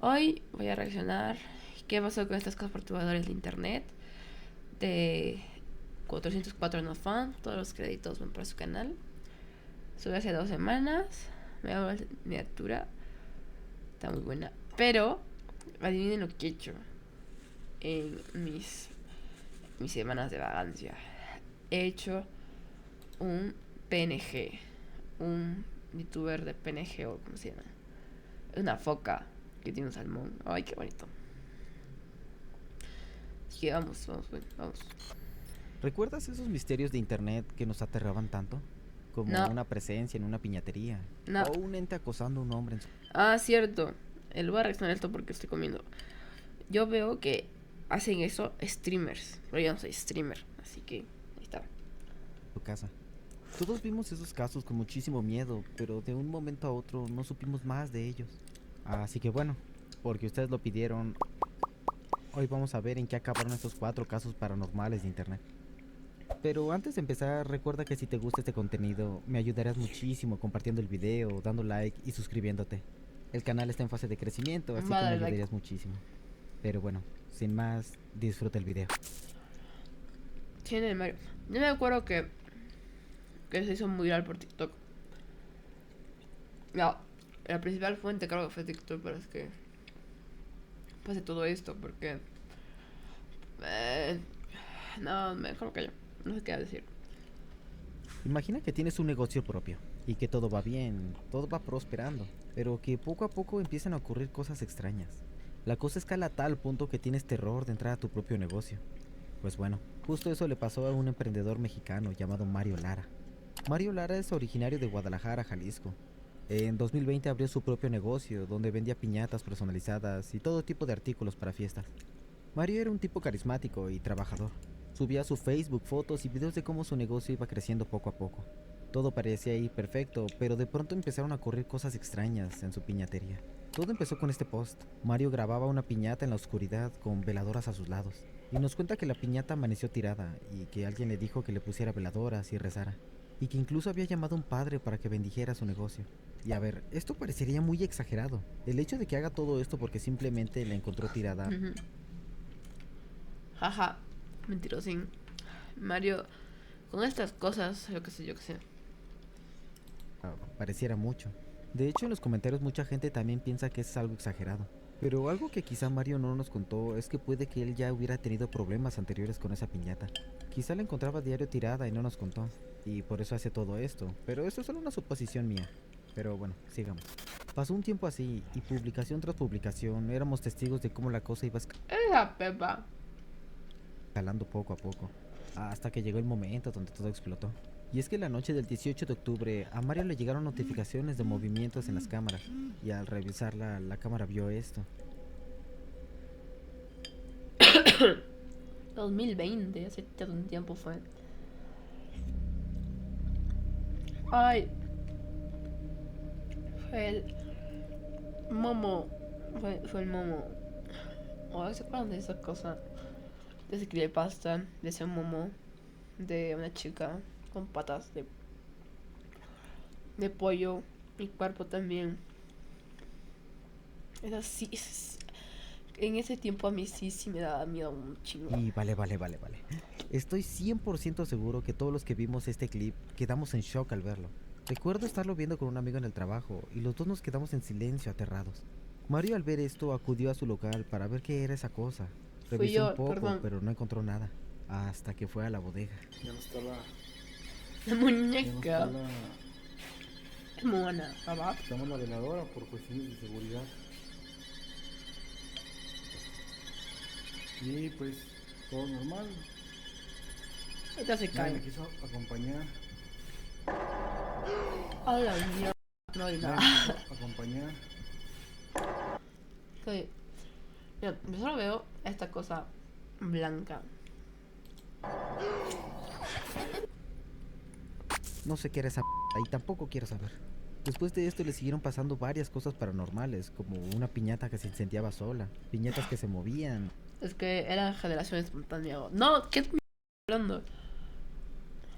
Hoy voy a reaccionar qué pasó con estos cosas perturbadores de internet de 404 no fan. Todos los créditos van para su canal. Sube hace 2 semanas. Me llamo la miniatura. Está muy buena. Pero adivinen lo que he hecho en mis semanas de vagancia. He hecho un PNG. Un youtuber de PNG o como se llama. Una foca que tiene un salmón. Ay, qué bonito. Sí, vamos. ¿Recuerdas esos misterios de internet que nos aterraban tanto? Como No, una presencia en una piñatería no. o un ente acosando a un hombre en su Ah, cierto. Voy a reaccionar a esto porque estoy comiendo. Yo veo que hacen eso streamers. Pero yo no soy streamer. Así que ahí está. casa. Todos vimos esos casos con muchísimo miedo, pero de un momento a otro no supimos más de ellos. Así que bueno, porque ustedes lo pidieron, hoy vamos a ver en qué acabaron estos 4 casos paranormales de internet. Pero antes de empezar, recuerda que si te gusta este contenido, me ayudarás muchísimo compartiendo el video, dando like y suscribiéndote. El canal está en fase de crecimiento, así Va a que me dar like. ayudarías muchísimo. Pero bueno, sin más, disfruta el video. Tiene el Mario. Yo me acuerdo que se hizo muy viral por TikTok. No, la principal fuente creo que fue TikTok, pero es que pase todo esto porque... eh, no, mejor que yo. No sé qué decir. Imagina que tienes un negocio propio y que todo va bien, todo va prosperando, pero que poco a poco empiezan a ocurrir cosas extrañas. La cosa escala a tal punto que tienes terror de entrar a tu propio negocio. Pues bueno, justo eso le pasó a un emprendedor mexicano llamado Mario Lara. Mario Lara es originario de Guadalajara, Jalisco. En 2020 abrió su propio negocio donde vendía piñatas personalizadas y todo tipo de artículos para fiestas. Mario era un tipo carismático y trabajador. Subía a su Facebook fotos y videos de cómo su negocio iba creciendo poco a poco. Todo parecía ir perfecto, pero de pronto empezaron a ocurrir cosas extrañas en su piñatería. Todo empezó con este post. Mario grababa una piñata en la oscuridad con veladoras a sus lados. Y nos cuenta que la piñata amaneció tirada y que alguien le dijo que le pusiera veladoras y rezara. Y que incluso había llamado a un padre para que bendijera su negocio. Y a ver, esto parecería muy exagerado. El hecho de que haga todo esto porque simplemente la encontró tirada Jaja, mentirosín. Mario, con estas cosas, yo qué sé. pareciera mucho. De hecho, en los comentarios mucha gente también piensa que es algo exagerado. Pero algo que quizá Mario no nos contó es que puede que él ya hubiera tenido problemas anteriores con esa piñata. Quizá la encontraba a diario tirada y no nos contó. Y por eso hace todo esto. Pero eso es solo una suposición mía. Pero bueno, sigamos. Pasó un tiempo así y publicación tras publicación éramos testigos de cómo la cosa iba Esa Pepa. escalando poco a poco, hasta que llegó el momento donde todo explotó. Y es que la noche del 18 de octubre a Mario le llegaron notificaciones de movimientos en las cámaras, y al revisarla, la cámara vio esto. 2020, hace ya un tiempo fue. Ay, fue el Momo. Fue el Momo. Oh, ¿se acuerdan de esa cosa? De ese creepypasta, de ese Momo, de una chica con patas de pollo y cuerpo también. Es así. En ese tiempo a mí sí me daba miedo un chingo. Y vale. Estoy 100% seguro que todos los que vimos este clip quedamos en shock al verlo. Recuerdo estarlo viendo con un amigo en el trabajo y los dos nos quedamos en silencio aterrados. Mario al ver esto acudió a su local para ver qué era esa cosa. Fui Revisó un yo, poco, perdón. pero no encontró nada, hasta que fue a la bodega. Ya no está la. La Ya no está muñeca. la. Es mona, ¿verdad? Quitamos la veladora por cuestiones de seguridad. Y pues todo normal. Ahorita se Nadie me cae. quiso acompañar. A la mierda. No hay Nadie nada. me quiso acompañar. Ok. Mira, yo solo veo esta cosa blanca. No sé qué era esa y tampoco quiero saber. Después de esto le siguieron pasando varias cosas paranormales, como una piñata que se incendiaba sola, piñatas que se movían, Es que era generación espontánea. No, ¿qué me hablando?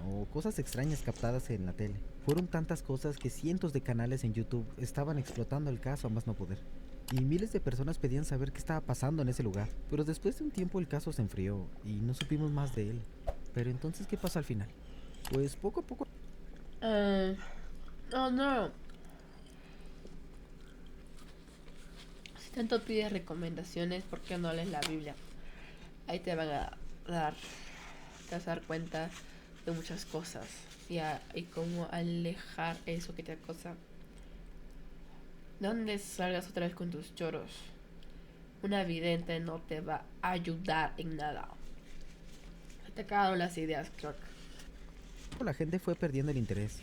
o cosas extrañas captadas en la tele. Fueron tantas cosas que cientos de canales en YouTube estaban explotando el caso a más no poder. y miles de personas pedían saber qué estaba pasando en ese lugar. Pero después de un tiempo el caso se enfrió y no supimos más de él. Pero entonces, ¿qué pasó al final? Pues poco a poco Oh no. Si tanto pides recomendaciones, ¿por qué no lees la Biblia? Ahí te van a dar, te vas a dar cuenta de muchas cosas y cómo alejar eso que te acosa. ¿Dónde salgas otra vez con tus choros? Una vidente no te va a ayudar en nada. Se te acabaron las ideas, Clark. la gente fue perdiendo el interés.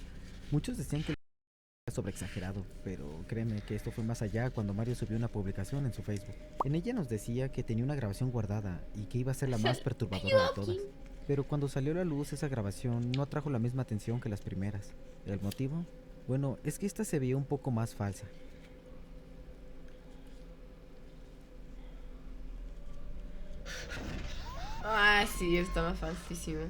Muchos decían que era sobreexagerado, pero créeme que esto fue más allá cuando Mario subió una publicación en su Facebook. En ella nos decía que tenía una grabación guardada y que iba a ser la más perturbadora de todas. Pero cuando salió a la luz esa grabación no atrajo la misma atención que las primeras. ¿El motivo? Bueno, es que esta se veía un poco más falsa. Ah, sí, está más falsísimo.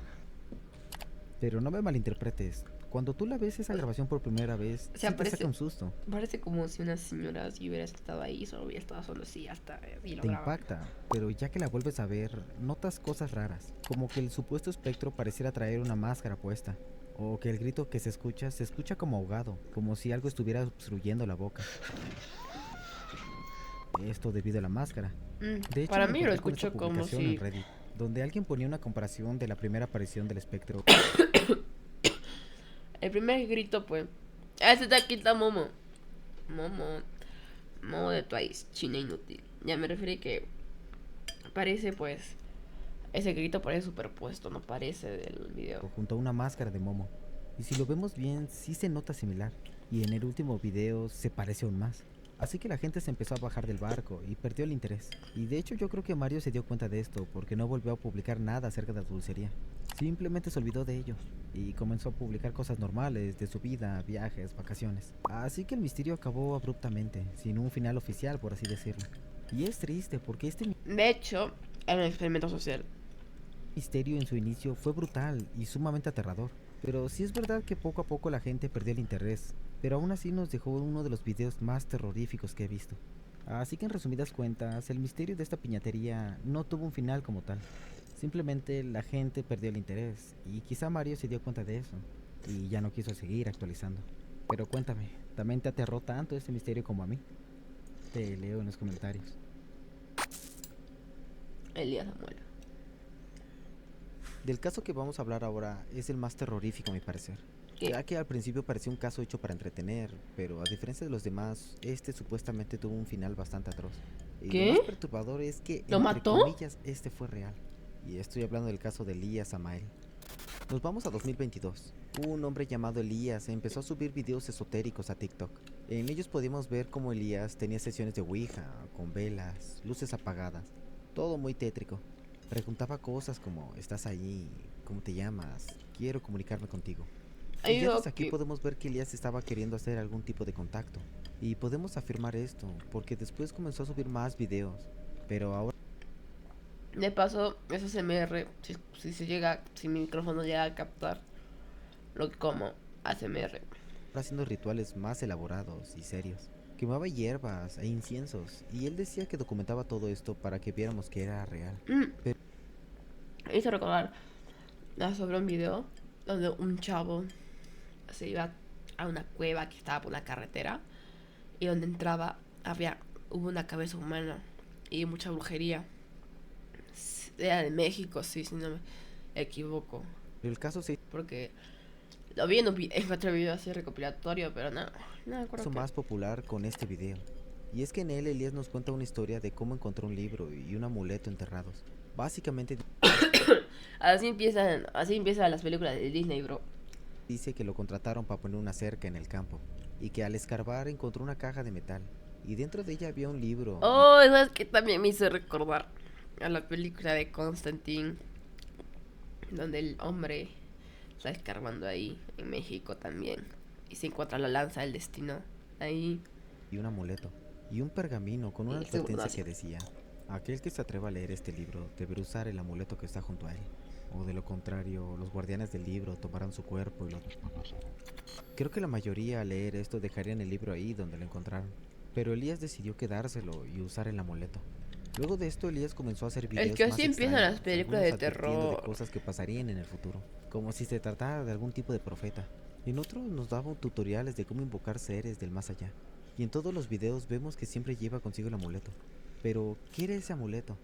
Pero no me malinterpretes. Cuando tú la ves esa grabación por primera vez, O sea, sí te saca un susto. Parece como si una señora si hubiera estado ahí, solo hubiera estado solo así hasta y lo Te graba. impacta, pero ya que la vuelves a ver, notas cosas raras, como que el supuesto espectro pareciera traer una máscara puesta, o que el grito que se escucha como ahogado, como si algo estuviera obstruyendo la boca. Esto debido a la máscara. De hecho, Para me mí lo encontré con esta escucho como publicación si en Reddit, donde alguien ponía una comparación de la primera aparición del espectro. el primer grito pues, ese de aquí está Momo. Momo de Twice, China inútil. Ya me refiero que parece pues ese grito parece superpuesto, no parece del video. Junto a una máscara de Momo. Y si lo vemos bien, sí se nota similar. Y en el último video se parece aún más. Así que la gente se empezó a bajar del barco y perdió el interés. Y de hecho yo creo que Mario se dio cuenta de esto porque no volvió a publicar nada acerca de la dulcería. Simplemente se olvidó de ello y comenzó a publicar cosas normales de su vida, viajes, vacaciones. Así que el misterio acabó abruptamente, sin un final oficial por así decirlo. Y es triste porque este De hecho, era un experimento social. misterio en su inicio fue brutal y sumamente aterrador. Pero sí es verdad que poco a poco la gente perdió el interés, pero aún así nos dejó uno de los videos más terroríficos que he visto. Así que en resumidas cuentas, el misterio de esta piñatería no tuvo un final como tal. Simplemente la gente perdió el interés y quizá Mario se dio cuenta de eso y ya no quiso seguir actualizando. Pero cuéntame, ¿también te aterró tanto este misterio como a mí? Te leo en los comentarios. Elías Samuel. Del caso que vamos a hablar ahora es el más terrorífico a mi parecer, ¿Qué? ya que al principio parecía un caso hecho para entretener, pero a diferencia de los demás, este supuestamente tuvo un final bastante atroz. Y ¿Qué? lo más perturbador es que, ¿Lo entre mató? comillas, este fue real. Y estoy hablando del caso de Elías Samael. Nos vamos a 2022. Un hombre llamado Elías empezó a subir videos esotéricos a TikTok. En ellos podíamos ver cómo Elías tenía sesiones de Ouija, con velas, luces apagadas, todo muy tétrico. Preguntaba cosas como, ¿estás ahí? ¿Cómo te llamas? Quiero comunicarme contigo. Y ya desde aquí podemos ver que Elías estaba queriendo hacer algún tipo de contacto. Y podemos afirmar esto, porque después comenzó a subir más videos. Pero ahora De paso, eso ASMR, si mi micrófono llega a captar lo que como ASMR. haciendo rituales más elaborados y serios. Quemaba hierbas e inciensos, y él decía que documentaba todo esto para que viéramos que era real. Pero Me hizo recordar sobre un video donde un chavo se iba a una cueva que estaba por una carretera y donde entraba hubo una cabeza humana y mucha brujería. Era de México, sí, si no me equivoco. el caso se Porque lo vi en otro video así recopilatorio, pero no me acuerdo hizo qué. más popular con este video. Y es que en él Elías nos cuenta una historia de cómo encontró un libro y un amuleto enterrados. Básicamente Así empiezan las películas de Disney, bro. dice que lo contrataron para poner una cerca en el campo, y que al escarbar encontró una caja de metal, y dentro de ella había un libro. Oh, eso es que también me hizo recordar a la película de Constantine, donde el hombre está escarbando ahí, en México también, y se encuentra la lanza del destino ahí. Y un amuleto, y un pergamino con una Y seguro advertencia así. que decía: aquel que se atreva a leer este libro deberá usar el amuleto que está junto a él, o de lo contrario, los guardianes del libro tomarán su cuerpo y lo... Creo que la mayoría al leer esto dejarían el libro ahí donde lo encontraron, pero Elías decidió quedárselo y usar el amuleto. Luego de esto, Elías comenzó a hacer Es videos que más así empiezan extraños, las películas de algunos advirtiendo de terror. cosas que pasarían en el futuro, como si se tratara de algún tipo de profeta. En otros nos daba tutoriales de cómo invocar seres del más allá. Y en todos los videos vemos que siempre lleva consigo el amuleto. Pero, ¿qué era ese amuleto?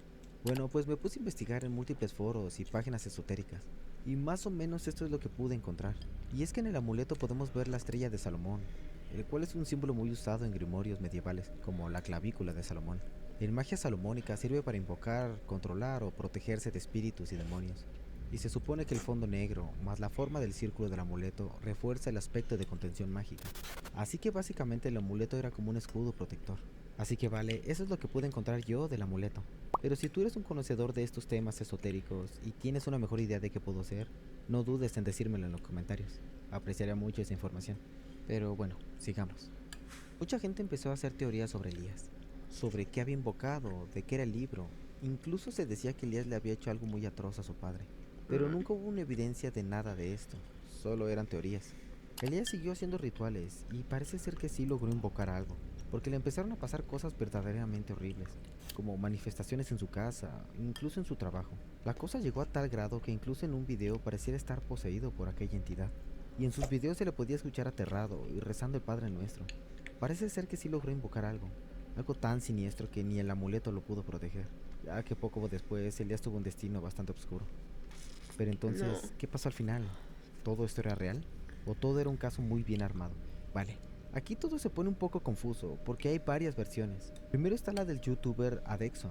Bueno, pues me puse a investigar en múltiples foros y páginas esotéricas, y más o menos esto es lo que pude encontrar. Y es que en el amuleto podemos ver la estrella de Salomón, el cual es un símbolo muy usado en grimorios medievales, como la clavícula de Salomón. En magia salomónica sirve para invocar, controlar o protegerse de espíritus y demonios. Y se supone que el fondo negro, más la forma del círculo del amuleto, refuerza el aspecto de contención mágica. Así que básicamente el amuleto era como un escudo protector. Así que vale, eso es lo que pude encontrar yo del amuleto. Pero si tú eres un conocedor de estos temas esotéricos y tienes una mejor idea de qué puedo ser, no dudes en decírmelo en los comentarios. Apreciaría mucho esa información. Pero bueno, sigamos. Mucha gente empezó a hacer teorías sobre Elías, sobre qué había invocado, de qué era el libro. Incluso se decía que Elías le había hecho algo muy atroz a su padre. Pero nunca hubo una evidencia de nada de esto, solo eran teorías. Elías siguió haciendo rituales y parece ser que sí logró invocar algo, porque le empezaron a pasar cosas verdaderamente horribles, como manifestaciones en su casa, incluso en su trabajo. La cosa llegó a tal grado que incluso en un video pareciera estar poseído por aquella entidad, y en sus videos se le podía escuchar aterrado y rezando el Padre Nuestro. Parece ser que sí logró invocar algo tan siniestro que ni el amuleto lo pudo proteger, ya que poco después Elías tuvo un destino bastante oscuro. Pero entonces, No. ¿qué pasó al final? ¿Todo esto era real? ¿O todo era un caso muy bien armado? Vale, aquí todo se pone un poco confuso porque hay varias versiones. Primero está la del youtuber Adexon.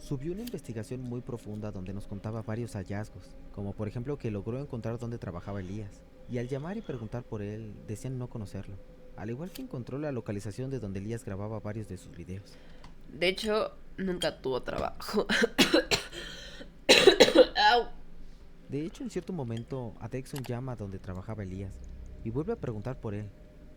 Subió una investigación muy profunda donde nos contaba varios hallazgos, como por ejemplo que logró encontrar dónde trabajaba Elías, y al llamar y preguntar por él, decían no conocerlo, al igual que encontró la localización de donde Elías grababa varios de sus videos. De hecho, nunca tuvo trabajo. Au. De hecho, en cierto momento, Adexon llama a donde trabajaba Elías y vuelve a preguntar por él,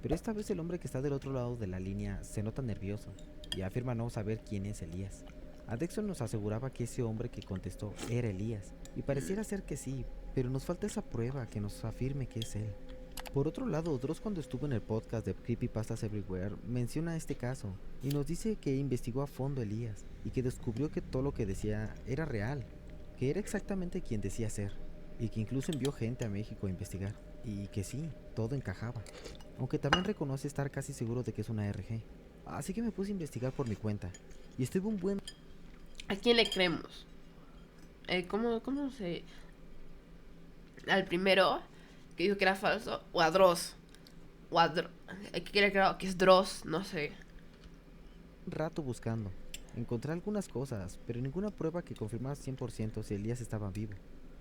pero esta vez el hombre que está del otro lado de la línea se nota nervioso y afirma no saber quién es Elías. Adexon nos aseguraba que ese hombre que contestó era Elías, y pareciera ser que sí, pero nos falta esa prueba que nos afirme que es él. Por otro lado, Dross, cuando estuvo en el podcast de Creepypastas Everywhere, menciona este caso y nos dice que investigó a fondo a Elías y que descubrió que todo lo que decía era real, que era exactamente quien decía ser, y que incluso envió gente a México a investigar, y que sí, todo encajaba, aunque también reconoce estar casi seguro de que es una RG. Así que me puse a investigar por mi cuenta, y estuve un buen... ¿A quién le creemos? ¿Cómo se...? ¿Al primero que dijo que era falso? ¿O a Dross? ¿O a Dross? ¿Qué le creo? Que es Dross, no sé. rato buscando. Encontré algunas cosas, pero ninguna prueba que confirmara 100% si Elías estaba vivo.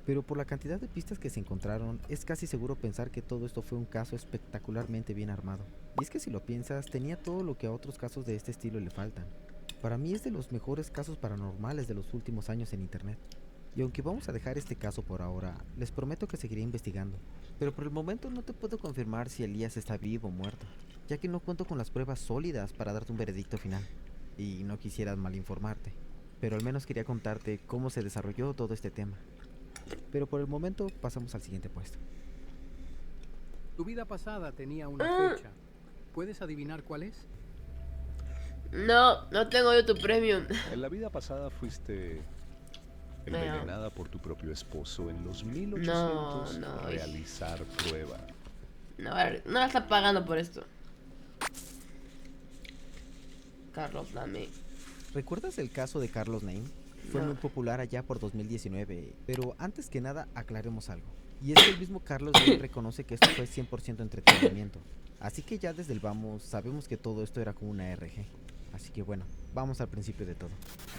Pero por la cantidad de pistas que se encontraron, es casi seguro pensar que todo esto fue un caso espectacularmente bien armado. Y es que si lo piensas, tenía todo lo que a otros casos de este estilo le faltan. Para mí es de los mejores casos paranormales de los últimos años en internet. Y aunque vamos a dejar este caso por ahora, les prometo que seguiré investigando. Pero por el momento no te puedo confirmar si Elías está vivo o muerto, ya que no cuento con las pruebas sólidas para darte un veredicto final. Y no quisiera malinformarte, pero al menos quería contarte cómo se desarrolló todo este tema. Pero por el momento pasamos al siguiente puesto. Tu vida pasada tenía una fecha. ¿Puedes adivinar cuál es? No tengo YouTube Premium. En la vida pasada fuiste envenenada por tu propio esposo en los 1800 No. realizar prueba. No, a ver, no la está pagando por esto. Carlos, dame. ¿Recuerdas el caso de Carlos Name? Fue No. muy popular allá por 2019, pero antes que nada aclaremos algo. Y es que el mismo Carlos Name reconoce que esto fue 100% entretenimiento. Así que ya desde el vamos sabemos que todo esto era como una RG. Así que bueno, vamos al principio de todo.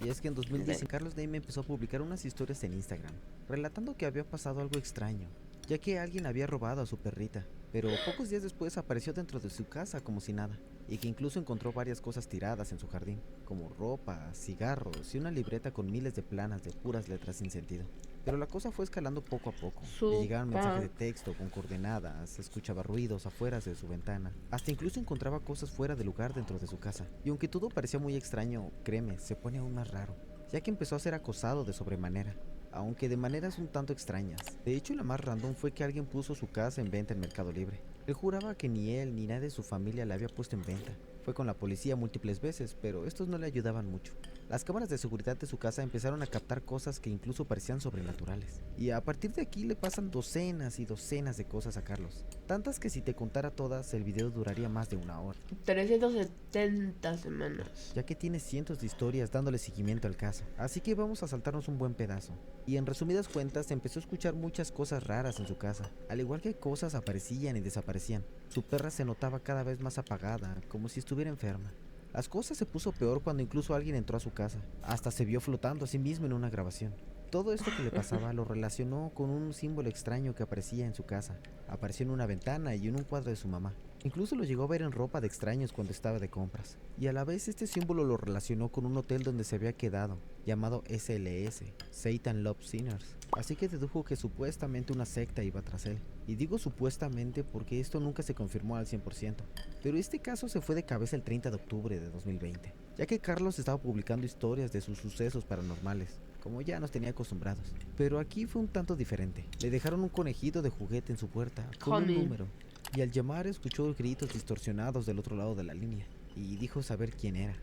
Y es que en 2010 Carlos Name empezó a publicar unas historias en Instagram, relatando que había pasado algo extraño, ya que alguien había robado a su perrita, pero pocos días después apareció dentro de su casa como si nada, y que incluso encontró varias cosas tiradas en su jardín, como ropa, cigarros y una libreta con miles de planas de puras letras sin sentido. Pero la cosa fue escalando poco a poco. Le llegaban mensajes de texto con coordenadas, escuchaba ruidos afuera de su ventana, hasta incluso encontraba cosas fuera de lugar dentro de su casa. Y aunque todo parecía muy extraño, créeme, se pone aún más raro, ya que empezó a ser acosado de sobremanera, aunque de maneras un tanto extrañas. De hecho, la más random fue que alguien puso su casa en venta en Mercado Libre. Él juraba que ni él ni nadie de su familia la había puesto en venta. Fue con la policía múltiples veces, pero estos no le ayudaban mucho. Las cámaras de seguridad de su casa empezaron a captar cosas que incluso parecían sobrenaturales. Y a partir de aquí le pasan docenas y docenas de cosas a Carlos. Tantas que si te contara todas, el video duraría más de 1 hora. 370 semanas. Ya que tiene cientos de historias dándole seguimiento al caso. Así que vamos a saltarnos un buen pedazo. Y en resumidas cuentas, empezó a escuchar muchas cosas raras en su casa. Al igual que cosas aparecían y desaparecían. Su perra se notaba cada vez más apagada, como si estuviera enferma. Las cosas se puso peor cuando incluso alguien entró a su casa. Hasta se vio flotando a sí mismo en una grabación. Todo esto que le pasaba lo relacionó con un símbolo extraño que aparecía en su casa. Apareció en una ventana y en un cuadro de su mamá. Incluso lo llegó a ver en ropa de extraños cuando estaba de compras. Y a la vez este símbolo lo relacionó con un hotel donde se había quedado, llamado SLS, Satan Love Sinners. Así que dedujo que supuestamente una secta iba tras él. Y digo supuestamente porque esto nunca se confirmó al 100%. Pero este caso se fue de cabeza el 30 de octubre de 2020, ya que Carlos estaba publicando historias de sus sucesos paranormales, como ya nos tenía acostumbrados. Pero aquí fue un tanto diferente. Le dejaron un conejito de juguete en su puerta, con un número. Y al llamar escuchó gritos distorsionados del otro lado de la línea. Y dijo saber quién era.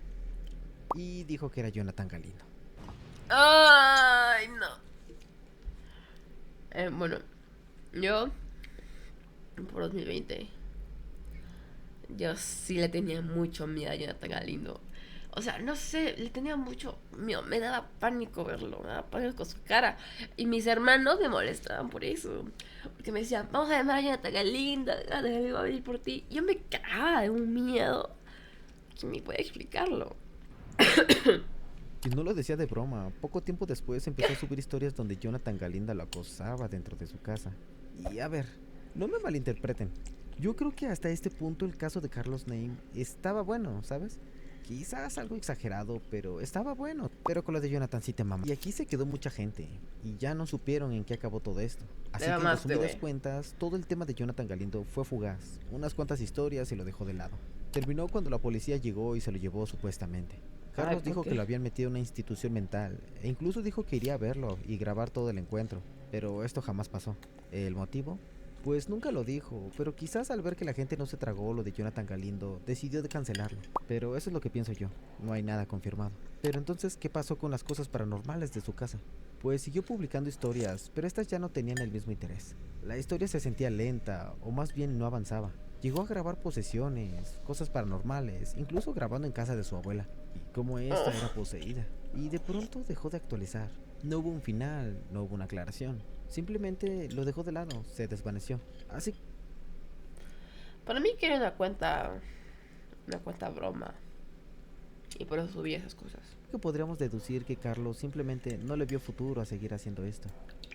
Y dijo que era Jonathan Galindo. Ay, no. Bueno, yo por 2020 yo sí le tenía mucho miedo a Jonathan Galindo. O sea, no sé, le tenía mucho miedo, me daba pánico verlo, me daba pánico con su cara. Y mis hermanos me molestaban por eso. Porque me decían, vamos a llamar a Jonathan Galindo, va a venir por ti. Yo me cagaba de un miedo que ni puede explicarlo. Y no lo decía de broma. Poco tiempo después empezó a subir historias donde Jonathan Galindo lo acosaba dentro de su casa. Y a ver, no me malinterpreten. Yo creo que hasta este punto el caso de Carlos Name estaba bueno, ¿sabes? Quizás algo exagerado, pero estaba bueno. Pero con lo de Jonathan sí te mama. Y aquí se quedó mucha gente. Y ya no supieron en qué acabó todo esto. Así que en resumidas cuentas, todo el tema de Jonathan Galindo fue fugaz. Unas cuantas historias y lo dejó de lado. Terminó cuando la policía llegó y se lo llevó supuestamente. Carlos dijo que lo habían metido en una institución mental. E incluso dijo que iría a verlo y grabar todo el encuentro. Pero esto jamás pasó. ¿El motivo? Pues nunca lo dijo, pero quizás al ver que la gente no se tragó lo de Jonathan Galindo, decidió de cancelarlo. Pero eso es lo que pienso yo, no hay nada confirmado. Pero entonces, ¿qué pasó con las cosas paranormales de su casa? Pues siguió publicando historias, pero estas ya no tenían el mismo interés. La historia se sentía lenta, o más bien no avanzaba. Llegó a grabar posesiones, cosas paranormales, incluso grabando en casa de su abuela. Y como esta era poseída. Y de pronto dejó de actualizar. No hubo un final, no hubo una aclaración. Simplemente lo dejó de lado, se desvaneció. Así. Para mí que era una cuenta broma. Y por eso subí esas cosas. Que podríamos deducir que Carlos simplemente no le vio futuro a seguir haciendo esto.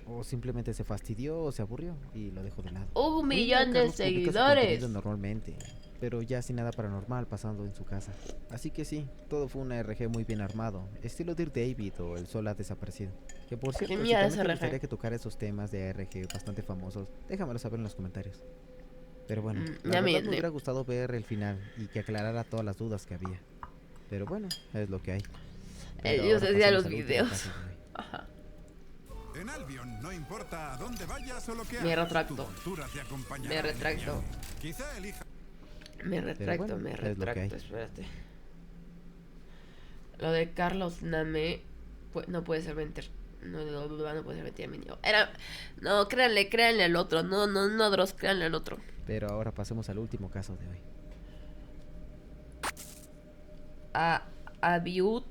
O simplemente se fastidió o se aburrió y lo dejó de lado. Hubo 1 millón de seguidores. Normalmente, pero ya sin nada paranormal pasando en su casa. Así que sí, todo fue un ARG muy bien armado, estilo Dear David o El Sol ha desaparecido. Que por cierto, si también te gustaría que tocara esos temas de ARG bastante famosos, déjamelo saber en los comentarios. Pero bueno, la verdad me hubiera gustado ver el final y que aclarara todas las dudas que había. Pero bueno, es lo que hay. Yo decía los videos. Ajá. En Albion no importa a dónde vayas o lo que hagas. Me retracto. Me retracto. Quizá elija. Me retracto, espérate. Lo de Carlos Name no puede ser mentir. No puede ser mentira, mi niño. No, créanle al otro. No, Dross, créanle al otro. Pero ahora pasemos al último caso de hoy. Abiud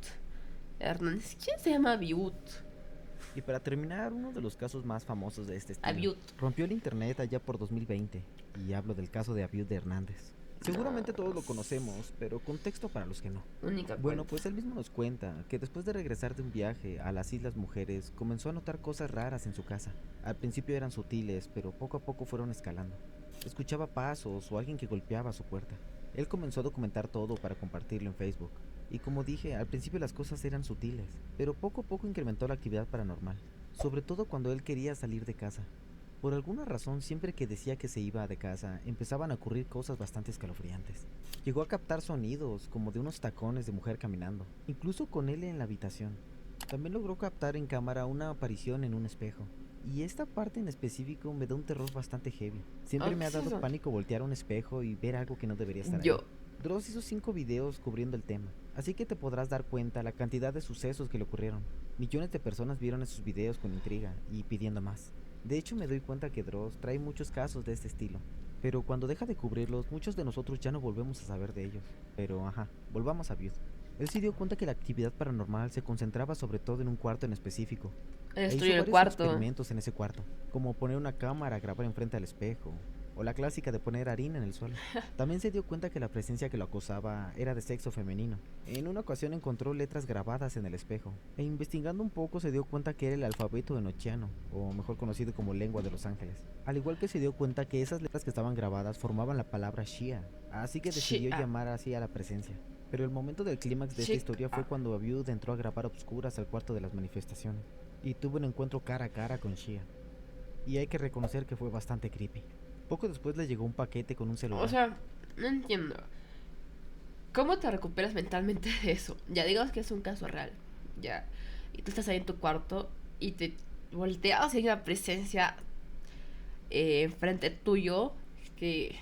Hernández. ¿Quién se llama Abiud? Y para terminar, uno de los casos más famosos de este estilo rompió el internet allá por 2020. Y hablo del caso de Abiud Hernández. Seguramente todos lo conocemos, pero contexto para los que no. Bueno, pues él mismo nos cuenta que después de regresar de un viaje a las Islas Mujeres, comenzó a notar cosas raras en su casa. Al principio eran sutiles, pero poco a poco fueron escalando. Escuchaba pasos o alguien que golpeaba su puerta. Él comenzó a documentar todo para compartirlo en Facebook. Y como dije, al principio las cosas eran sutiles, pero poco a poco incrementó la actividad paranormal. Sobre todo cuando él quería salir de casa. Por alguna razón, siempre que decía que se iba de casa, empezaban a ocurrir cosas bastante escalofriantes. Llegó a captar sonidos, como de unos tacones de mujer caminando, incluso con él en la habitación. También logró captar en cámara una aparición en un espejo. Y esta parte en específico me da un terror bastante heavy. Siempre me ha dado pánico voltear a un espejo y ver algo que no debería estar ahí. Dross hizo 5 videos cubriendo el tema, así que te podrás dar cuenta la cantidad de sucesos que le ocurrieron. Millones de personas vieron esos videos con intriga y pidiendo más. De hecho, me doy cuenta que Dross trae muchos casos de este estilo, pero cuando deja de cubrirlos, muchos de nosotros ya no volvemos a saber de ellos. Pero volvamos a Butte. Él se dio cuenta que la actividad paranormal se concentraba sobre todo en un cuarto en específico. Destruir el Varios cuarto. experimentos en ese cuarto, como poner una cámara a grabar enfrente al espejo, o la clásica de poner harina en el suelo. También se dio cuenta que la presencia que lo acosaba era de sexo femenino. En una ocasión encontró letras grabadas en el espejo, e investigando un poco se dio cuenta que era el alfabeto enochiano, o mejor conocido como lengua de los ángeles. Al igual que se dio cuenta que esas letras que estaban grabadas formaban la palabra Shia, así que decidió Shia. llamar así a la presencia. Pero el momento del clímax de esta historia fue cuando Abiud entró a grabar a obscuras al cuarto de las manifestaciones, y tuvo un encuentro cara a cara con Shia. Y hay que reconocer que fue bastante creepy. Poco después le llegó un paquete con un celular. O sea, no entiendo. ¿Cómo te recuperas mentalmente de eso? Ya digamos que es un caso real. Ya. Y tú estás ahí en tu cuarto y te volteas y hay una presencia enfrente tuyo. Que...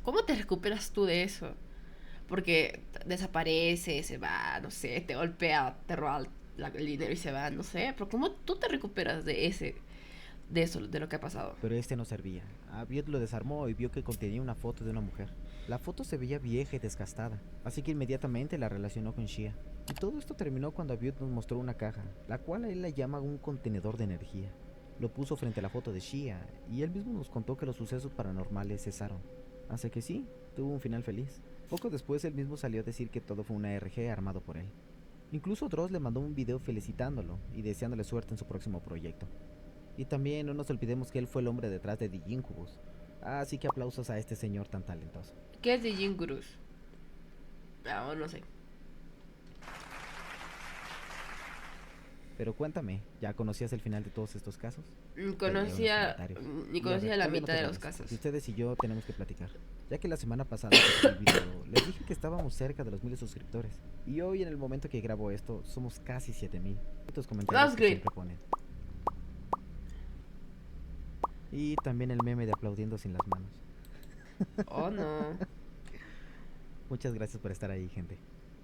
¿Cómo te recuperas tú de eso? Porque desaparece, se va, no sé, te golpea, te roba el dinero y se va, no sé. Pero ¿cómo tú te recuperas de eso, de lo que ha pasado? Pero este no servía. Abiud lo desarmó y vio que contenía una foto de una mujer. La foto se veía vieja y desgastada, así que inmediatamente la relacionó con Shia. Y todo esto terminó cuando Abiud nos mostró una caja, la cual él la llama un contenedor de energía. Lo puso frente a la foto de Shia, y él mismo nos contó que los sucesos paranormales cesaron. Así que sí, tuvo un final feliz. Poco después él mismo salió a decir que todo fue un ARG armado por él. Incluso Dross le mandó un video felicitándolo y deseándole suerte en su próximo proyecto. Y también no nos olvidemos que él fue el hombre detrás de The Incubus. Así que aplausos a este señor tan talentoso. ¿Qué es de Jingurus? No sé. Pero cuéntame, ¿ya conocías el final de todos estos casos? Ni Te leo en los conocía comentarios. ni Y a conocía ver, la todavía no mitad de te los vayas, casos. porque ustedes y yo tenemos que platicar. Ya que la semana pasada que subí el video, les dije que estábamos cerca de los 1000 suscriptores. Y hoy, en el momento que grabo esto, somos casi 7000. Estos comentarios That's que great. siempre ponen. Y también el meme de aplaudiendo sin las manos. Oh, no. Muchas gracias por estar ahí, gente.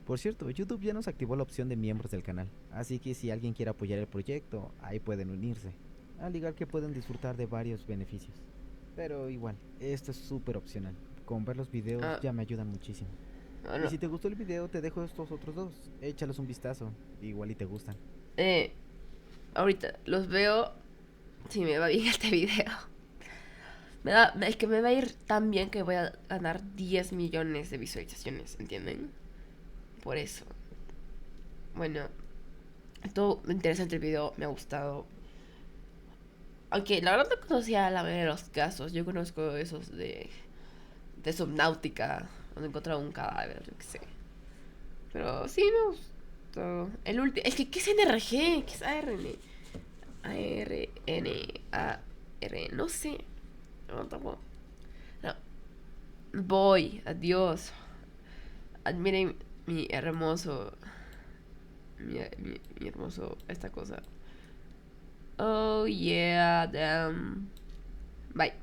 Por cierto, YouTube ya nos activó la opción de miembros del canal, así que si alguien quiere apoyar el proyecto, ahí pueden unirse, al igual que pueden disfrutar de varios beneficios. Pero igual, esto es súper opcional. Con ver los videos ya me ayudan muchísimo. Oh, no. Y si te gustó el video, te dejo estos otros dos. Échalos un vistazo, igual y te gustan. Ahorita los veo. Si me va bien este video. Es que me va a ir tan bien que voy a ganar 10 millones de visualizaciones, ¿entienden? Por eso. Bueno, todo interesante el video, me ha gustado. Aunque la verdad no conocía la mayoría de los casos. Yo conozco esos de Subnautica, donde encontraron un cadáver, yo qué sé. Pero sí me gustó. El último. Es que, ¿qué es NRG? ¿Qué es ARN? ARNAR. No sé. No, tampoco. No. Voy. Adiós. Admiren mi hermoso. Mi hermoso. Esta cosa. Oh yeah, damn. Bye.